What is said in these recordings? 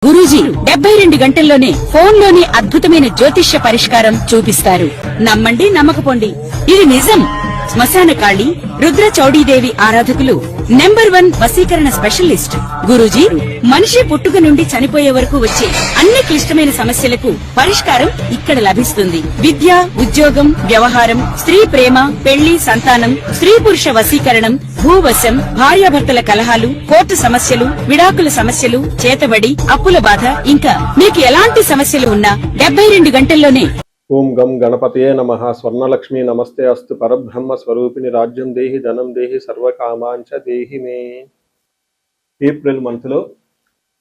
గురూజీ 72 గంటల్లోనే ఫోన్ లోని అద్భుతమైన జ్యోతిష్య పరిష్కారం చూపిస్తారు. నమ్మండి, నమ్మకపోండి, ఇది నిజం. శ్మశాన కాళి రుద్ర చౌడీదేవి ఆరాధకులు నంబర్ 1 వశీకరణ స్పెషలిస్ట్ గురూజీ. మనిషి పుట్టుక నుండి చనిపోయే వరకు వచ్చే అన్ని క్లిష్టమైన సమస్యలకు పరిష్కారం ఇక్కడ లభిస్తుంది. విద్య, ఉద్యోగం, వ్యవహారం, స్త్రీ ప్రేమ, పెళ్లి, సంతానం, స్త్రీ పురుష వశీకరణం, భూవశం, భార్యాభర్తల కలహాలు, కోర్టు సమస్యలు, విడాకుల సమస్యలు, చేతబడి, అప్పుల బాధ, ఇంకా మీకు ఎలాంటి సమస్యలు ఉన్నా 72 గంటల్లోనే. ఓం గం గణపతయే నమః. స్వర్ణలక్ష్మి నమస్తే అస్తు. పరబ్రహ్మ స్వరూపిణి రాజ్యం దేహి ధనం దేహి సర్వకామాంచ దేహి మే. ఏప్రిల్ మంత్ లో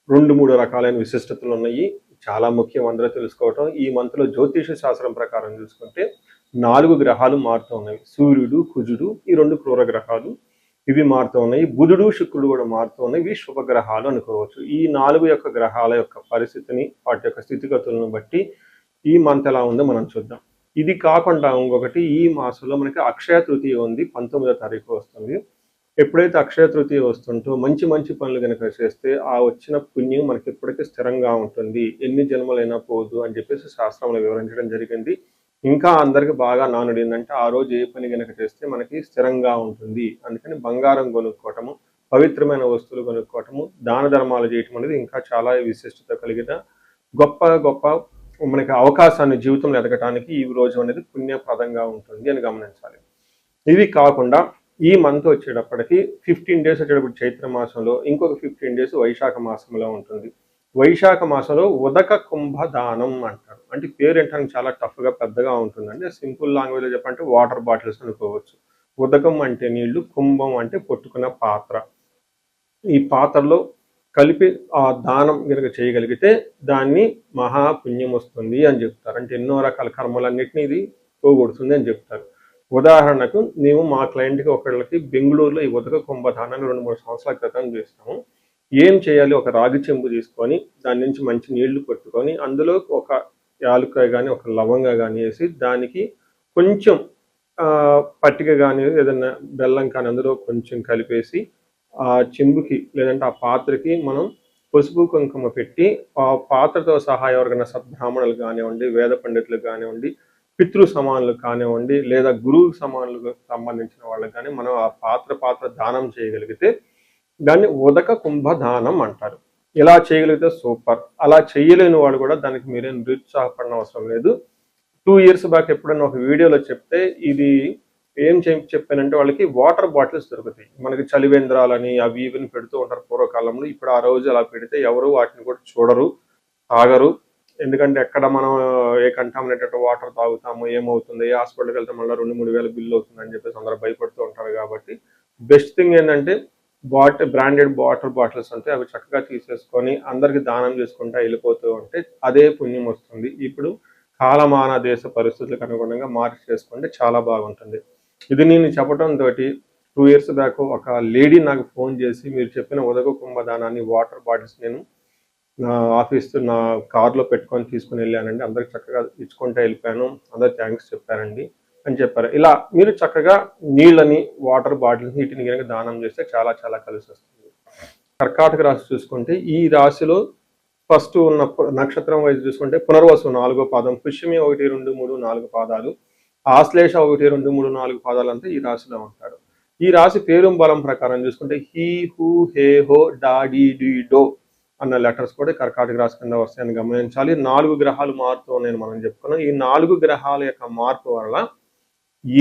2-3 రకాలైన విశిష్టతలు ఉన్నాయి. చాలా ముఖ్యం అందరూ తెలుసుకోవటం. ఈ మంత్ లో జ్యోతిష శాస్త్రం ప్రకారం చూసుకుంటే 4 గ్రహాలు మారుతూ ఉన్నాయి. సూర్యుడు, కుజుడు, ఈ 2 క్రూర గ్రహాలు ఇవి మారుతూ ఉన్నాయి. బుధుడు, శుక్రుడు కూడా మారుతూ ఉన్నాయి. ఇవి శుభగ్రహాలు అనుకోవచ్చు. ఈ 4 యొక్క గ్రహాల యొక్క పరిస్థితిని, వాటి యొక్క స్థితిగతులను బట్టి ఈ మంత్ ఎలా ఉందో మనం చూద్దాం. ఇది కాకుండా ఇంకొకటి, ఈ మాసంలో మనకి అక్షయ తృతీయ ఉంది. 19వ తారీఖు వస్తుంది. ఎప్పుడైతే అక్షయ తృతీయ వస్తుంటో మంచి మంచి పనులు కనుక చేస్తే ఆ వచ్చిన పుణ్యం మనకి ఎప్పటికీ స్థిరంగా ఉంటుంది, ఎన్ని జన్మలైనా పోదు అని చెప్పేసి శాస్త్రంలో వివరించడం జరిగింది. ఇంకా అందరికి బాగా నానుడు ఏంటంటే ఆ రోజు ఏ పని కనుక చేస్తే మనకి స్థిరంగా ఉంటుంది. అందుకని బంగారం కొనుక్కోవటము, పవిత్రమైన వస్తువులు కొనుక్కోవటము, దాన ధర్మాలు చేయటం అనేది ఇంకా చాలా విశిష్టత కలిగిన గొప్ప మనకి అవకాశాన్ని జీవితంలో ఎదగటానికి ఈ రోజు అనేది పుణ్యప్రదంగా ఉంటుంది అని గమనించాలి. ఇవి కాకుండా ఈ మంత్ వచ్చేటప్పటికి 15 డేస్ వచ్చేటప్పుడు చైత్ర మాసంలో, ఇంకొక 15 డేస్ వైశాఖ మాసంలో ఉంటుంది. వైశాఖ మాసంలో ఉదక కుంభదానం అంటారు. అంటే పేరు ఏంటంటే చాలా టఫ్గా పెద్దగా ఉంటుందండి. సింపుల్ లాంగ్వేజ్లో చెప్పంటే వాటర్ బాటిల్స్ అనుకోవచ్చు. ఉదకం అంటే నీళ్లు, కుంభం అంటే పొట్టుకున్న పాత్ర. ఈ పాత్రలో కలిపి ఆ దానం కనుక చేయగలిగితే దాన్ని మహాపుణ్యం వస్తుంది అని చెప్తారు. అంటే ఎన్నో రకాల కర్మలన్నింటినీ ఇది పోగొడుతుంది అని చెప్తారు. ఉదాహరణకు మేము మా క్లయింట్కి ఒకళ్ళకి బెంగళూరులో ఈ ఉదక కుంభదానాన్ని 2-3 సంవత్సరాల క్రితం చేస్తాము. ఏం చేయాలి, ఒక రాగి చెంబు తీసుకొని దాని నుంచి మంచి నీళ్లు కొట్టుకొని అందులో ఒక యాలక్కాయ కానీ ఒక లవంగా కానీ వేసి దానికి కొంచెం పట్టిక కానీ ఏదైనా బెల్లం కానీ అందులో కొంచెం కలిపేసి ఆ చెంబుకి లేదంటే ఆ పాత్రకి మనం పసుపు కుంకుమ పెట్టి ఆ పాత్రతో సహా ఎవరికైనా సద్బ్రాహ్మణులు కానివ్వండి, వేద పండితులు కానివ్వండి, పితృ సమానులు కానివ్వండి, లేదా గురువు సమానులకు సంబంధించిన వాళ్ళకి కానీ మనం ఆ పాత్ర దానం చేయగలిగితే దాన్ని ఉదక కుంభదానం అంటారు. ఇలా చేయగలిగితే సూపర్. అలా చేయలేని వాళ్ళు కూడా దానికి మీరేం నిరుత్సాహపడిన అవసరం లేదు. 2 years బ్యాక్ ఎప్పుడైనా ఒక వీడియోలో చెప్తే ఇది ఏం చెప్పానంటే వాళ్ళకి వాటర్ బాటిల్స్ దొరుకుతాయి. మనకి చలివేంద్రాలని అవి ఇవన్నీ పెడుతూ ఉంటారు పూర్వకాలంలో. ఇప్పుడు ఆ రోజు అలా పెడితే ఎవరు వాటిని కూడా చూడరు, తాగరు. ఎందుకంటే ఎక్కడ మనం ఏ కంటామినేటెడ్ వాటర్ తాగుతాము, ఏమవుతుంది, ఏ హాస్పిటల్కి వెళ్తే మళ్ళీ 2-3 వేల బిల్లు అవుతుంది అని చెప్పేసి అందరూ భయపడుతూ ఉంటారు. కాబట్టి బెస్ట్ థింగ్ ఏంటంటే బ్రాండెడ్ వాటర్ బాటిల్స్ ఉంటాయి. అవి చక్కగా తీసేసుకొని అందరికి దానం చేసుకుంటూ వెళ్ళిపోతూ ఉంటే అదే పుణ్యం వస్తుంది. ఇప్పుడు కాలమాన దేశ పరిస్థితులకు అనుగుణంగా మార్చి చేసుకుంటే చాలా బాగుంటుంది. ఇది నేను చెప్పడం తోటి 2 years బ్యాక్ ఒక లేడీ నాకు ఫోన్ చేసి మీరు చెప్పిన ఉదక కుంభదానాన్ని వాటర్ బాటిల్స్ నేను నా ఆఫీస్ నా కార్లో పెట్టుకొని తీసుకుని వెళ్ళానండి, అందరికి చక్కగా ఇచ్చుకుంటూ వెళ్ళిపోయాను, అందరు థ్యాంక్స్ చెప్పారండి అని చెప్పారు. ఇలా మీరు చక్కగా నీళ్ళని, వాటర్ బాటిల్స్ వీటిని కనుక దానం చేస్తే చాలా చాలా కలిసి వస్తుంది. కర్కాటక రాశి చూసుకుంటే ఈ రాశిలో ఫస్ట్ ఉన్న నక్షత్రం వైపు చూసుకుంటే పునర్వసు 4వ పాదం, పుష్యమి 1, 2, 3, 4 పాదాలు, ఆశ్లేష 1, 2, 3, 4 పాదాలు అంతా ఈ రాశిలో ఉంటాడు. ఈ రాశి పేరు బలం ప్రకారం చూసుకుంటే హీ, హూ, హే, హో, డా, డి, డి, డో అన్న లెటర్స్ కూడా కర్కాటక రాశి కింద వస్తాయని గమనించాలి. 4 గ్రహాలు మారుతూ ఉన్నాయని మనం చెప్పుకున్నాం. ఈ 4 గ్రహాల యొక్క మార్పు వల్ల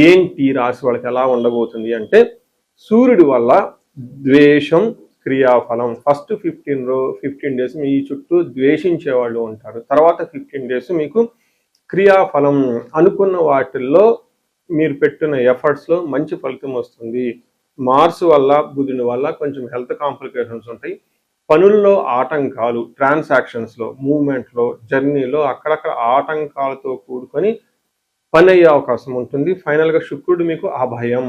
ఏంటి రాశి వాళ్ళకి ఎలా ఉండబోతుంది అంటే, సూర్యుడి వల్ల ద్వేషం క్రియాఫలం. ఫస్ట్ 15 డేస్ మీ చుట్టూ ద్వేషించే వాళ్ళు ఉంటారు. తర్వాత 15 డేస్ మీకు క్రియాఫలం, అనుకున్న వాటిల్లో మీరు పెట్టిన ఎఫర్ట్స్లో మంచి ఫలితం వస్తుంది. మార్స్ వల్ల, బుధుని వల్ల కొంచెం హెల్త్ కాంప్లికేషన్స్ ఉంటాయి. పనుల్లో ఆటంకాలు, ట్రాన్సాక్షన్స్లో, మూవ్మెంట్లో, జర్నీలో అక్కడక్కడ ఆటంకాలతో కూడుకొని పని అయ్యే అవకాశం ఉంటుంది. ఫైనల్గా శుక్రుడు మీకు అభయం,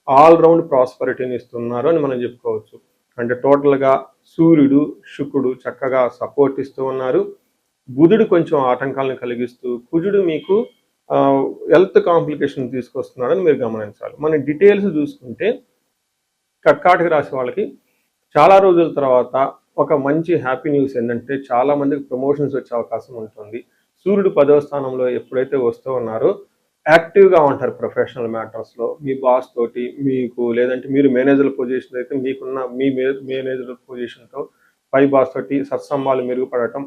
ఆల్రౌండ్ ప్రాస్పరిటీని ఇస్తున్నారు అని మనం చెప్పుకోవచ్చు. అంటే టోటల్గా సూర్యుడు, శుక్రుడు చక్కగా సపోర్ట్ ఇస్తూ ఉన్నారు. బుధుడు కొంచెం ఆటంకాలను కలిగిస్తూ, కుజుడు మీకు హెల్త్ కాంప్లికేషన్ తీసుకొస్తున్నాడని మీరు గమనించాలి. మన డీటెయిల్స్ చూసుకుంటే కర్కాటక రాశి వాళ్ళకి చాలా రోజుల తర్వాత ఒక మంచి హ్యాపీ న్యూస్ ఏంటంటే చాలా మందికి ప్రమోషన్స్ వచ్చే అవకాశం ఉంటుంది. సూర్యుడు 10వ స్థానంలో ఎప్పుడైతే వస్తూ ఉన్నారో యాక్టివ్గా ఉంటారు ప్రొఫెషనల్ మ్యాటర్స్లో. మీ బాస్ తోటి మీకు, లేదంటే మీరు మేనేజర్ పొజిషన్ అయితే మీకున్న మీ మేనేజర్ పొజిషన్తో పై బాస్ తోటి సత్సంబాలు మెరుగుపడటం,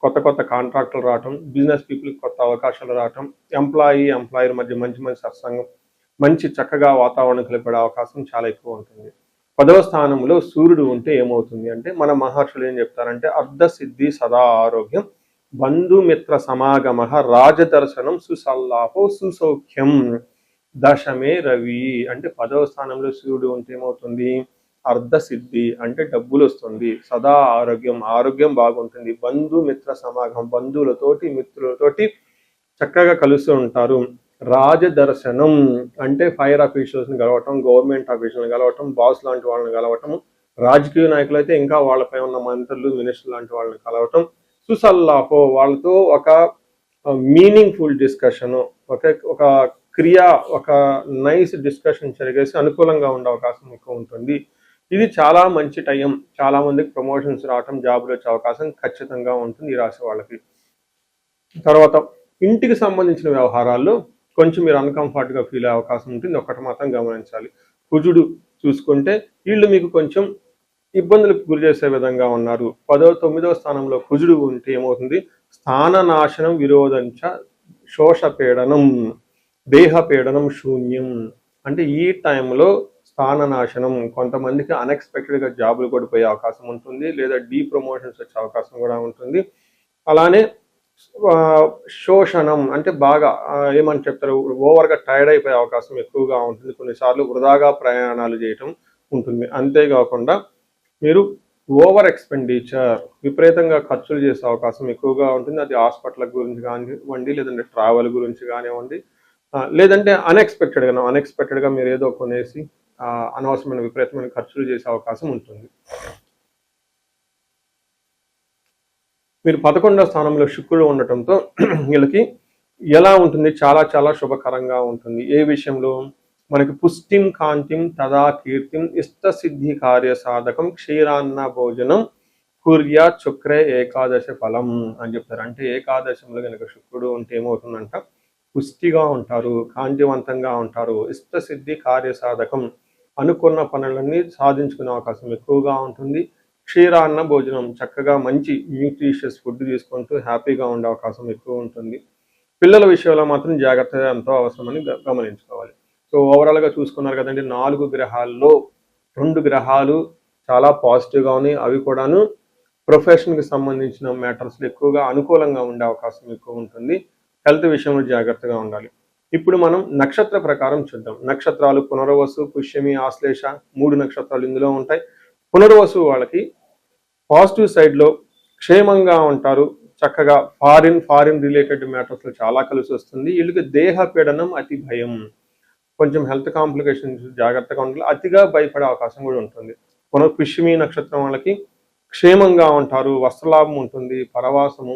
కొత్త కొత్త కాంట్రాక్టులు రావటం, బిజినెస్ పీపుల్కి కొత్త అవకాశాలు రావటం, ఎంప్లాయర్ మధ్య మంచి మంచి సత్సంగం, మంచి చక్కగా వాతావరణం కలిపే అవకాశం చాలా ఎక్కువ ఉంటుంది. 10వ స్థానంలో సూర్యుడు ఉంటే ఏమవుతుంది అంటే, మన మహర్షులు ఏం చెప్తారంటే, అర్ధసిద్ధి సదా ఆరోగ్యం, బంధుమిత్ర సమాగమ, రాజదర్శనం, సుసల్లాపో సుసౌఖ్యం, దశమే రవి. అంటే 10వ స్థానంలో సూర్యుడు ఉంటే ఏమవుతుంది, అర్ధసిద్ధి అంటే డబ్బులు వస్తుంది, సదా ఆరోగ్యం బాగుంటుంది, బంధుమిత్ర సమాగమం, బంధువులతోటి మిత్రులతోటి చక్కగా కలుస్తూ ఉంటారు, రాజదర్శనం అంటే ఫైర్ ఆఫీషియల్స్ని కలవటం, గవర్నమెంట్ ఆఫీషియల్ని కలవటం, బాస్ లాంటి వాళ్ళని కలవటం, రాజకీయ నాయకులు అయితే ఇంకా వాళ్ళపై ఉన్న మంత్రులు, మినిస్టర్లు లాంటి వాళ్ళని కలవటం, సుసల్లాపో వాళ్ళతో ఒక మీనింగ్ఫుల్ డిస్కషన్, ఒక ఒక నైస్ డిస్కషన్ జరిగేసి అనుకూలంగా ఉండే అవకాశం ఎక్కువ ఉంటుంది. ఇది చాలా మంచి టైం. చాలా మందికి ప్రమోషన్స్ రావటం, జాబ్లు వచ్చే అవకాశం ఖచ్చితంగా ఉంటుంది ఈ రాశి వాళ్ళకి. తర్వాత ఇంటికి సంబంధించిన వ్యవహారాల్లో కొంచెం మీరు అన్కంఫర్ట్గా ఫీల్ అయ్యే అవకాశం ఉంటుంది. ఒక్కటి మాత్రం గమనించాలి, కుజుడు చూసుకుంటే వీళ్ళు మీకు కొంచెం ఇబ్బందులకు గురి చేసే విధంగా ఉన్నారు. 9వ స్థానంలో కుజుడు ఉంటే ఏమవుతుంది, స్థాననాశనం, విరోధంచ, శోషపీడనం, దేహపీడనం, శూన్యం. అంటే ఈ టైంలో స్థాననాశనం, కొంతమందికి అన్ఎక్స్పెక్టెడ్గా జాబులు కూడా పోయే అవకాశం ఉంటుంది, లేదా ప్రమోషన్స్ వచ్చే అవకాశం కూడా ఉంటుంది. అలానే శోషణం అంటే బాగా ఏమని చెప్తారు, ఓవర్గా టైర్డ్ అయిపోయే అవకాశం ఎక్కువగా ఉంటుంది. కొన్నిసార్లు వృధాగా ప్రయాణాలు చేయటం ఉంటుంది. అంతేకాకుండా మీరు ఓవర్ ఎక్స్పెండిచర్, విపరీతంగా ఖర్చులు చేసే అవకాశం ఎక్కువగా ఉంటుంది. అది హాస్పిటల్ గురించి కానివ్వండి, లేదంటే ట్రావెల్ గురించి కానివ్వండి, లేదంటే అన్ఎక్స్పెక్టెడ్గా మీరు ఏదో కొనేసి అనవసరమైన విపరీతమైన ఖర్చులు చేసే అవకాశం ఉంటుంది. మీరు 11వ స్థానంలో శుక్రుడు ఉండటంతో వీళ్ళకి ఎలా ఉంటుంది, చాలా చాలా శుభకరంగా ఉంటుంది. ఏ విషయంలో, మనకి పుష్టిం కాంతిం తదా కీర్తిం ఇష్టసిద్ధి కార్య సాధకం క్షీరాన్న భోజనం కుర్యా చుక్రే ఏకాదశ ఫలం అని చెప్తారు. అంటే ఏకాదశంలో కనుక శుక్రుడు ఉంటే ఏమవుతుందంట, పుష్టిగా ఉంటారు, కాంతివంతంగా ఉంటారు, ఇష్టసిద్ధి కార్య సాధకం, అనుకున్న పనులన్నీ సాధించుకునే అవకాశం ఎక్కువగా ఉంటుంది. క్షీరాన్న భోజనం, చక్కగా మంచి న్యూట్రిషియస్ ఫుడ్ తీసుకుంటూ హ్యాపీగా ఉండే అవకాశం ఎక్కువ ఉంటుంది. పిల్లల విషయంలో మాత్రం జాగ్రత్తగా ఎంతో అవసరమని గమనించుకోవాలి. సో ఓవరాల్గా చూసుకున్నారు కదండి, 4 గ్రహాల్లో 2 గ్రహాలు చాలా పాజిటివ్గా ఉన్నాయి. అవి కూడాను ప్రొఫెషన్కి సంబంధించిన మ్యాటర్స్లో ఎక్కువగా అనుకూలంగా ఉండే అవకాశం ఎక్కువ ఉంటుంది. హెల్త్ విషయంలో జాగ్రత్తగా ఉండాలి. ఇప్పుడు మనం నక్షత్ర ప్రకారం చూద్దాం. నక్షత్రాలు పునర్వసు, పుష్యమి, ఆశ్లేష 3 నక్షత్రాలు ఇందులో ఉంటాయి. పునర్వసు వాళ్ళకి పాజిటివ్ సైడ్లో క్షేమంగా ఉంటారు, చక్కగా ఫారిన్ రిలేటెడ్ మ్యాటర్స్లో చాలా కలిసి వస్తుంది. వీళ్ళకి దేహ పీడనం, అతి భయం, కొంచెం హెల్త్ కాంప్లికేషన్స్ జాగ్రత్తగా ఉండాలి, అతిగా భయపడే అవకాశం కూడా ఉంటుంది. పుష్యమి నక్షత్రం వాళ్ళకి క్షేమంగా ఉంటారు, వస్త్రలాభం ఉంటుంది, పరవాసము,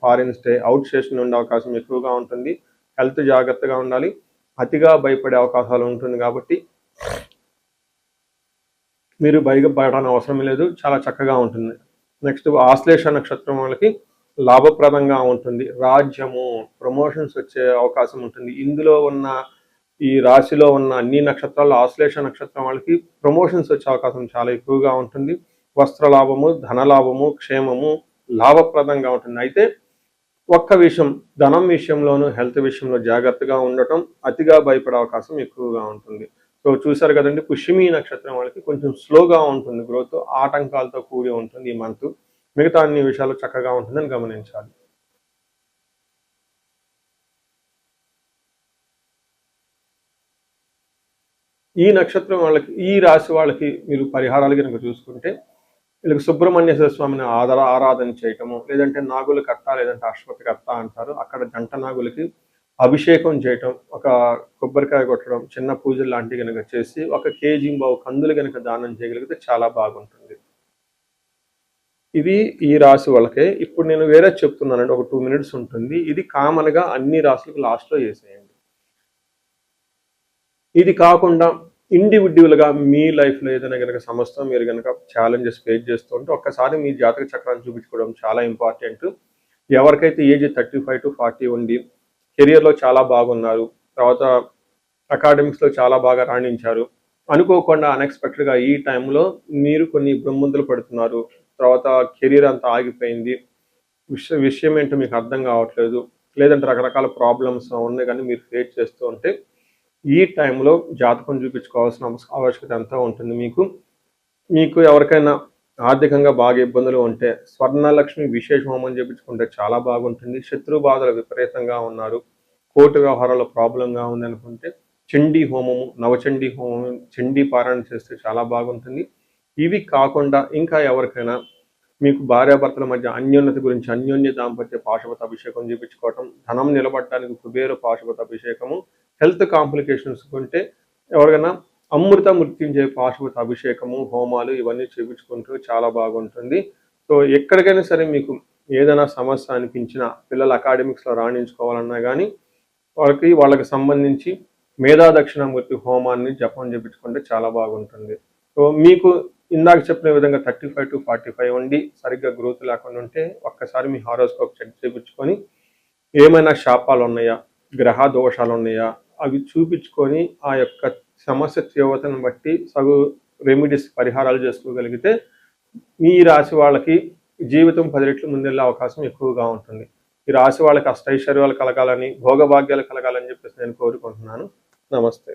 ఫారిన్ స్టే, అవుట్ స్టేషన్ ఉండే అవకాశం ఎక్కువగా ఉంటుంది. హెల్త్ జాగ్రత్తగా ఉండాలి, అతిగా భయపడే అవకాశాలు ఉంటుంది. కాబట్టి మీరు భయపడడానికి అవసరం లేదు, చాలా చక్కగా ఉంటుంది. నెక్స్ట్ ఆశ్లేష నక్షత్రం వాళ్ళకి లాభప్రదంగా ఉంటుంది, రాజ్యము, ప్రమోషన్స్ వచ్చే అవకాశం ఉంటుంది. ఇందులో ఉన్న ఈ రాశిలో ఉన్న అన్ని నక్షత్రాలు ఆశ్లేష నక్షత్రం వాళ్ళకి ప్రమోషన్స్ వచ్చే అవకాశం చాలా ఎక్కువగా ఉంటుంది. వస్త్రలాభము, ధనలాభము, క్షేమము, లాభప్రదంగా ఉంటుంది. అయితే ఒక్క విషయం, ధనం విషయంలోనూ హెల్త్ విషయంలో జాగ్రత్తగా ఉండటం, అతిగా భయపడే అవకాశం ఎక్కువగా ఉంటుంది. సో చూసారు కదండి, పుష్యమి నక్షత్రం వాళ్ళకి కొంచెం స్లోగా ఉంటుంది గ్రోత్, ఆటంకాలతో కూడి ఉంటుంది ఈ మంత్. మిగతా అన్ని విషయాలు చక్కగా ఉంటుందని గమనించాలి. ఈ నక్షత్రం వాళ్ళకి, ఈ రాశి వాళ్ళకి మీరు పరిహారాలు కనుక చూసుకుంటే, వీళ్ళకి సుబ్రహ్మణ్యేశ్వర స్వామిని ఆరాధన చేయటము, లేదంటే నాగుల కట్ట, లేదంటే అశ్వతి కట్ట అంటారు, అక్కడ జంట నాగులకి అభిషేకం చేయటం, ఒక కొబ్బరికాయ కొట్టడం, చిన్న పూజలు లాంటివి కనుక చేసి 1 కేజీ కందులు కనుక దానం చేయగలిగితే చాలా బాగుంటుంది. ఇది ఈ రాశి వాళ్ళకే. ఇప్పుడు నేను వేరే చెప్తున్నానండి, ఒక 2 minutes ఉంటుంది. ఇది కామన్గా అన్ని రాశులకు లాస్ట్లో చేసేయండి. ఇది కాకుండా ఇండివిడ్యువల్ గా మీ లైఫ్ లో ఏదైనా కనుక సమస్య మీరు కనుక ఛాలెంజెస్ ఫేస్ చేస్తూ ఉంటే ఒక్కసారి మీ జాతక చక్రాన్ని చూపించుకోవడం చాలా ఇంపార్టెంట్. ఎవరికైతే ఏజ్ 35 to 40 ఉండి కెరియర్ లో చాలా బాగున్నారు, తర్వాత అకాడమిక్స్ లో చాలా బాగా రాణించారు, అనుకోకుండా అన్ఎక్స్పెక్టెడ్ గా ఈ టైంలో మీరు కొన్ని ఇబ్బందులు పడుతున్నారు, తర్వాత కెరీర్ అంతా ఆగిపోయింది, విషయం ఏంటో మీకు అర్థం కావట్లేదు, లేదంటే రకరకాల ప్రాబ్లమ్స్ ఉన్నాయి కానీ మీరు ఫేస్ చేస్తూ ఉంటే ఈ టైంలో జాతకం చూపించుకోవాల్సిన ఆవశ్యకత అంతా ఉంటుంది. మీకు ఎవరికైనా ఆర్థికంగా బాగా ఇబ్బందులు ఉంటే స్వర్ణలక్ష్మి విశేష హోమం చేపించుకుంటే చాలా బాగుంటుంది. శత్రు బాధలు విపరీతంగా ఉన్నారు, కోర్టు వ్యవహారాల్లో ప్రాబ్లంగా ఉంది అనుకుంటే చండీ హోమము, నవచండీ హోమం, చండీ పారాయణ చేస్తే చాలా బాగుంటుంది. ఇవి కాకుండా ఇంకా ఎవరికైనా మీకు భార్యాభర్తల మధ్య అన్యోన్యత గురించి అన్యోన్య దాంపత్య పాశుపత అభిషేకం చేయించుకోవటం, ధనం నిలబడటానికి కుబేర పాశుపత అభిషేకము, హెల్త్ కాంప్లికేషన్స్ ఉంటే ఎవరికైనా అమృత మృత్యుంజయ పాశుపత అభిషేకము, హోమాలు ఇవన్నీ చేయించుకుంటూ చాలా బాగుంటుంది. సో ఎక్కడికైనా సరే మీకు ఏదైనా సమస్య అనిపించినా, పిల్లలు అకాడమిక్స్లో రాణించుకోవాలన్నా కానీ వాళ్ళకి సంబంధించి మేధా దక్షిణామూర్తి హోమాన్ని జపం చేయించుకుంటే చాలా బాగుంటుంది. సో మీకు ఇందాక చెప్పిన విధంగా 35 to 45 ఉండి సరిగ్గా గ్రోత్ లేకుండా ఉంటే ఒక్కసారి మీ హారోస్కోప్ చెక్ చేయించుకొని ఏమైనా శాపాలు ఉన్నాయా, గ్రహ దోషాలు ఉన్నాయా అవి చూపించుకొని ఆ యొక్క సమస్య తీవ్రతను బట్టి రెమెడీస్ పరిహారాలు చేసుకోగలిగితే ఈ రాశి వాళ్ళకి జీవితం 10 రెట్లు ముందెళ్ళే అవకాశం ఎక్కువగా ఉంటుంది. ఈ రాశి వాళ్ళకి అష్టైశ్వర్యాలు కలగాలని, భోగభాగ్యాలు కలగాలని చెప్పేసి నేను కోరుకుంటున్నాను. నమస్తే.